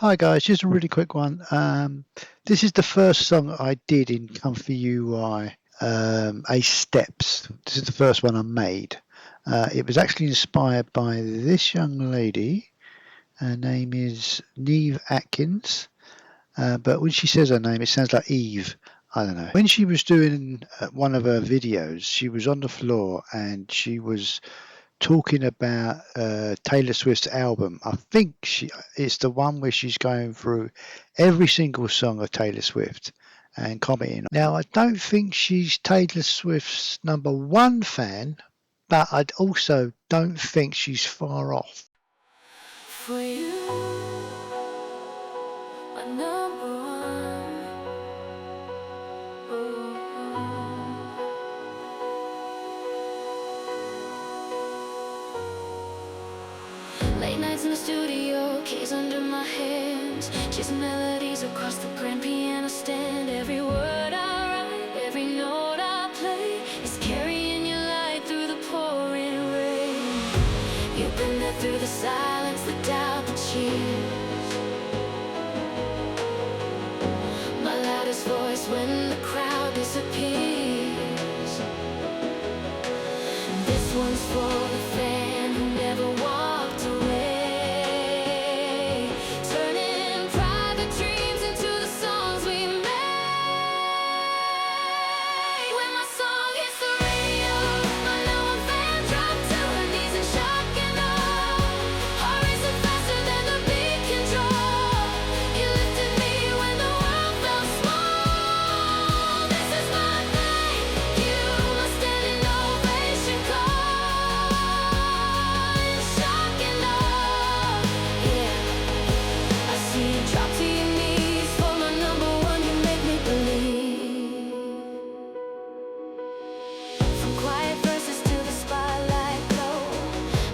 Hi guys, just a really quick one. This is the first song I did in Comfy UI, A Steps. This is the first one I made. It was actually inspired by this young lady. Her name is Niamh Atkins, but when she says her name, it sounds like Eve. I don't know. When she was doing one of her videos, she was on the floor and she was talking about Taylor Swift's album. I think it's the one where she's going through every single song of Taylor Swift and commenting. Now, I don't think she's Taylor Swift's number one fan, but I also don't think she's far off. For you, my number one. Late nights in the studio, keys under my hands, chasing melodies across the grand piano stand. Every word I write, every note I play is carrying your light through the pouring rain. You've been there through the silence, the doubt, the cheers. My loudest voice when the crowd disappears. This one's for the fan who never walked away, turning private dreams into the songs we made. When my song hits the radio, my number one fan dropped to her knees in shock and awe. Heart racing faster than the beat can draw. You lifted me when the world felt small. This is my thank you, my standing ovation call. In shock and awe, yeah. I see you drop to your knees for my number one. You make me believe. From quiet verses to the spotlight glow,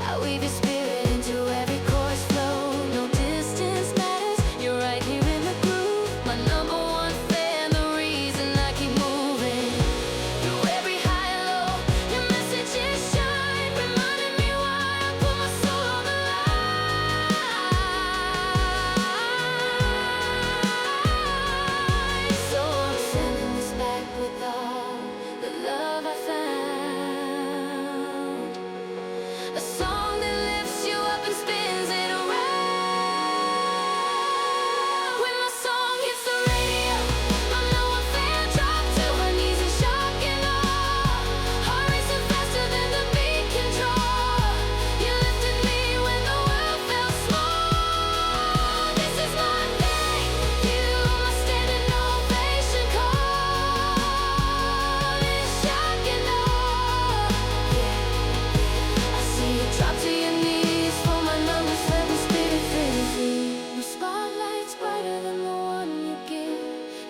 I weave your spirit into every chorus flow. No distance matters, you're right here in the groove. My number one fan, the reason I keep moving. Through every high and low, your messages shine, reminding me why I put my soul on the line. So I'm sending this back with all the love I found. A song that lifts you up and spins it around. When my song hits the radio, my number one fan dropped to her knees in shock and awe. Heart racing faster than the beat can draw. You lifted me when the world felt small. This is my thank you, my standing ovation call. In shock and awe, yeah. I see you drop to your knees for my numbers, let me spirit free. No spotlight's brighter than the one you give.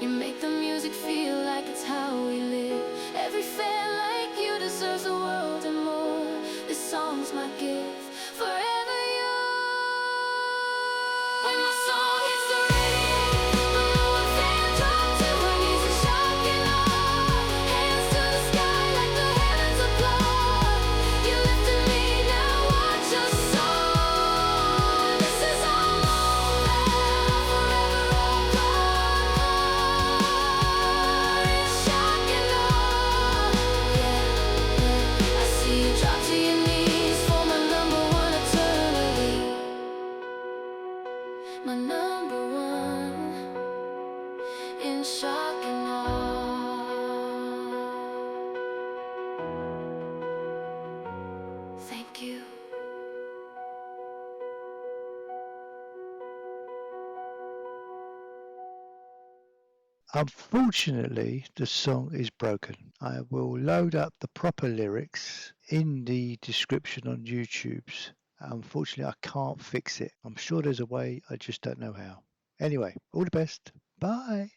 You make the music feel like it's how we live. Every fan like you deserves the world and more. This song's my gift, forever yours. When my song hits the radio, my number one fan dropped to her knees in shock and awe. Hands to the sky like the heavens applaud. You lifted me, now watch us soar. This is our moment, forever apart. In shock and awe, yeah. I see you drop to your knees for my number one eternally. My number one, in shock and awe. Thank you. Unfortunately, the song is broken. I will load up the proper lyrics in the description on YouTube's. Unfortunately, I can't fix it. I'm sure there's a way, I just don't know how. Anyway, all the best. Bye.